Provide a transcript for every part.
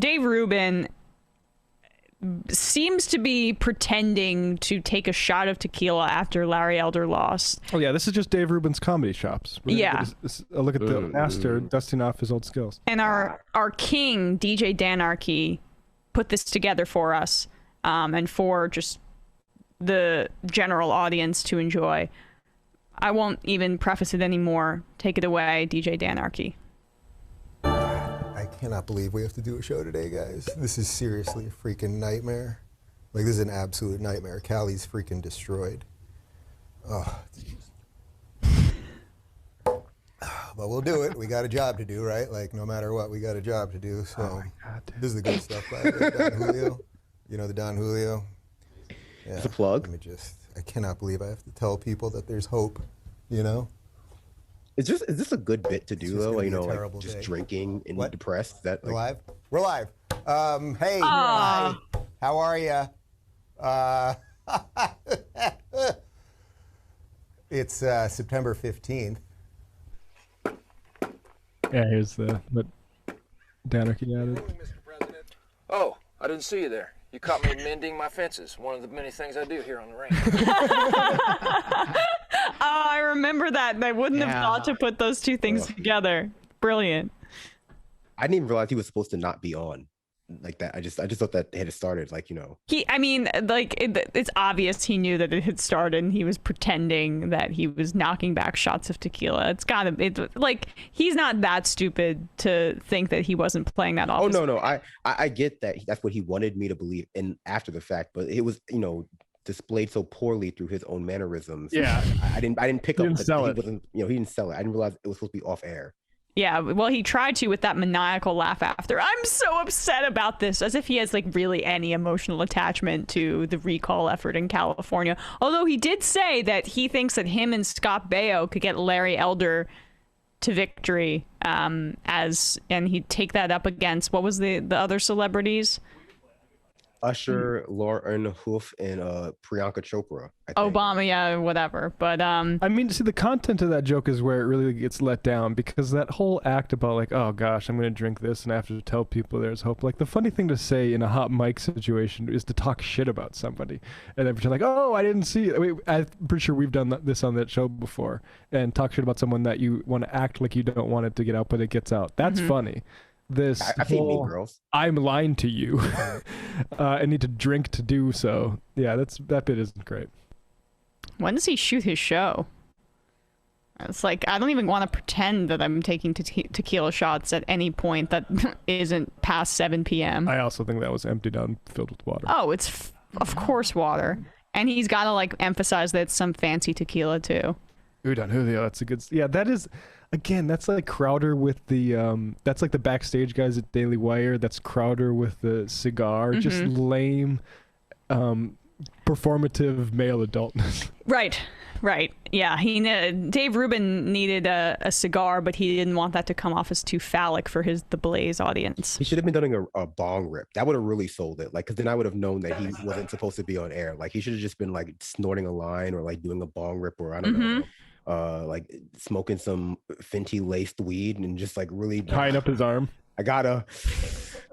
Dave Rubin seems to be pretending to take a shot of tequila after Larry Elder lost. Oh yeah, this is just Dave Rubin's comedy shops. Yeah. Look at the master dusting off his old skills. And our king, DJ Danarchy, put this together for us, and for just the general audience to enjoy. I won't even preface it anymore. Take it away, DJ Danarchy. I cannot believe we have to do a show today, guys. This is seriously a freaking nightmare. Like, this is an absolute nightmare. Callie's freaking destroyed. Oh, but we'll do it. We got a job to do, right? Like, no matter what, we got a job to do. So, oh my God, this is the good stuff, by the way. Don Julio. You know the Don Julio? Yeah. It's a plug. I cannot believe I have to tell people that there's hope, you know? Is this a good bit to do though? You know, like just day. Drinking and depressed. Is that like... We're live? We're live. Hey, hi. How are you? It's September 15th. Yeah, here's what Danarchy added. Oh, I didn't see you there. You caught me mending my fences. One of the many things I do here on the range. Oh, I remember that. I wouldn't have thought to put those two things together. Brilliant. I didn't even realize he was supposed to not be on like that. I just thought that it had started, like, you know. It's obvious he knew that it had started, and he was pretending that he was knocking back shots of tequila. He's not that stupid to think that he wasn't playing that off. Oh no, I get that. That's what he wanted me to believe in after the fact, but it was, you know, displayed so poorly through his own mannerisms. Yeah, I didn't pick up that he it. wasn't, you know, he didn't sell it. I didn't realize it was supposed to be off air. Yeah, well, he tried to with that maniacal laugh after. I'm so upset about this, as if he has like really any emotional attachment to the recall effort in California. Although he did say that he thinks that him and Scott Baio could get Larry Elder to victory, and he'd take that up against, what was the other celebrities? Usher, Lauren Hoof, and Priyanka Chopra. I think. Obama, yeah, whatever. But I mean, see, the content of that joke is where it really gets let down, because that whole act about like, oh gosh, I'm gonna drink this and I have to tell people there's hope. Like, the funny thing to say in a hot mic situation is to talk shit about somebody and then pretend like, oh, I didn't see it. I mean, I'm pretty sure we've done this on that show before, and talk shit about someone that you want to act like you don't want it to get out, but it gets out. That's funny. This I've seen Mean Girls. I'm lying to you. I need to drink to do so. Yeah, that bit isn't great. when does he shoot his show? It's like, I don't even want to pretend that I'm taking tequila shots at any point that isn't past 7 p.m. I also think that was emptied out and filled with water. Oh, it's of course water. And he's got to like emphasize that it's some fancy tequila too. Udon Julio, that's a good... Yeah, that is... Again, that's like Crowder with the... that's like the backstage guys at Daily Wire. That's Crowder with the cigar. Mm-hmm. Just lame, performative male adultness. Right. Yeah, Dave Rubin needed a cigar, but he didn't want that to come off as too phallic for the Blaze audience. He should have been doing a bong rip. That would have really sold it. Like, because then I would have known that he wasn't supposed to be on air. Like, he should have just been like snorting a line or like doing a bong rip, or I don't know, like smoking some Fenty laced weed and just like really tying up his arm. I gotta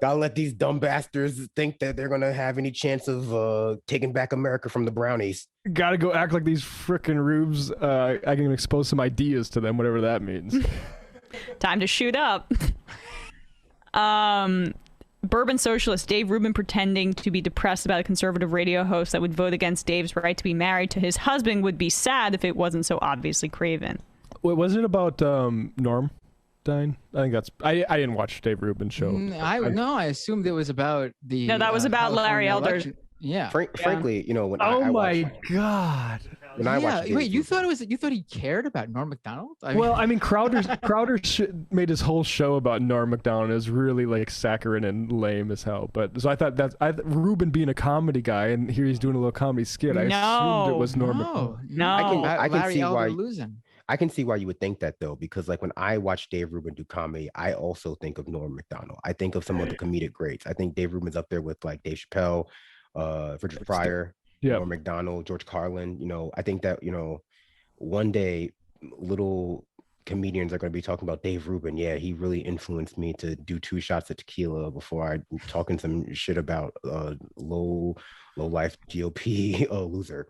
let these dumb bastards think that they're gonna have any chance of taking back America from the brownies. Gotta go act like these frickin' rubes. I can expose some ideas to them, whatever that means. Time to shoot up. Bourbon socialist Dave Rubin pretending to be depressed about a conservative radio host that would vote against Dave's right to be married to his husband would be sad if it wasn't so obviously craven. Wait, was it about Norm dying? I think that's... I didn't watch Dave Rubin's show. I assumed it was about the... No, that was about Larry Elder. Yeah. Frankly, you know, when I my God. When I watched wait, you thought he cared about Norm Macdonald? I mean, Crowder made his whole show about Norm Macdonald. It was really like saccharine and lame as hell. But so I thought Rubin being a comedy guy, and here he's doing a little comedy skit. I assumed it was Norm Macdonald. No, I can see why losing. I can see why you would think that, though, because like when I watch Dave Rubin do comedy, I also think of Norm Macdonald. I think of some of the comedic greats. I think Dave Rubin's up there with like Dave Chappelle, Richard Pryor, Norm Macdonald, George Carlin. You know, I think that, you know, one day little comedians are going to be talking about Dave Rubin. Yeah, he really influenced me to do 2 shots of tequila before I talking some shit about low life GOP loser.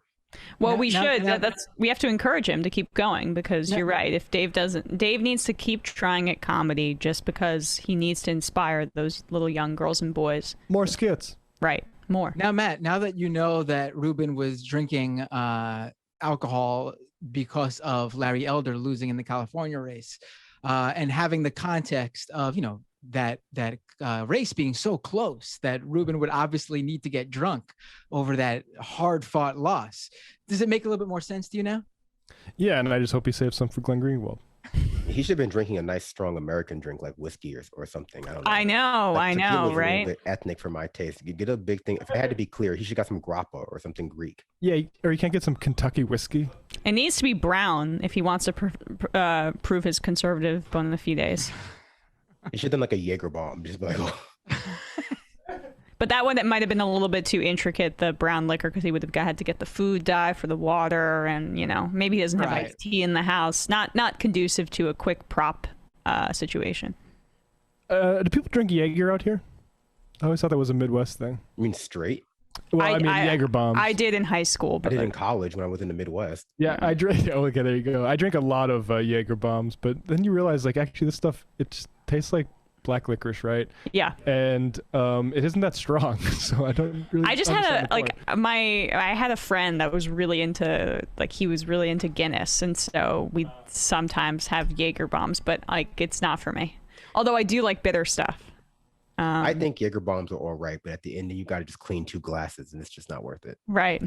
Well, Now- we now- should. now- We have to encourage him to keep going because you're right. If Dave needs to keep trying at comedy just because he needs to inspire those little young girls and boys. More skits. Right. More. Now, Matt, now that you know that Rubin was drinking alcohol because of Larry Elder losing in the California race, and having the context of, that race being so close that Rubin would obviously need to get drunk over that hard-fought loss. Does it make a little bit more sense to you now? Yeah, and I just hope he saves some for Glenn Greenwald. He should have been drinking a nice strong American drink like whiskey or something. I don't know. I know, Like, tequila's a little right? bit ethnic for my taste. You get a big thing. If I had to be clear, he should got some grappa or something Greek. Yeah, or you can't get some Kentucky whiskey. It needs to be brown if he wants to prove his conservative bona fides. He should have done like a Jaeger bomb. Just like, oh. But that one that might have been a little bit too intricate, the brown liquor, because he would have had to get the food dye for the water, and maybe he doesn't have iced tea in the house. Not conducive to a quick prop situation. Do people drink Jaeger out here? I always thought that was a Midwest thing. You mean straight? Well, I mean Jaeger bombs. I did in high school, I but did in college when I was in the Midwest. Yeah, I drink. Oh, okay, there you go. I drink a lot of Jaeger bombs, but then you realize, like, actually, this stuff it just tastes like black licorice, right? Yeah. And it isn't that strong, so I don't really. I just had I had a friend that was really into, like, he was really into Guinness, and so we sometimes have Jaeger bombs, but like it's not for me. Although I do like bitter stuff. I think Jaeger bombs are all right, but at the end you got to just clean 2 glasses, and it's just not worth it. Right.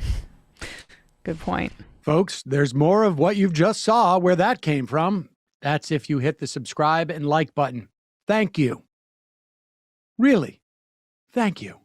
Good point. Folks, there's more of what you've just saw where that came from. That's if you hit the subscribe and like button. Thank you. Really, thank you.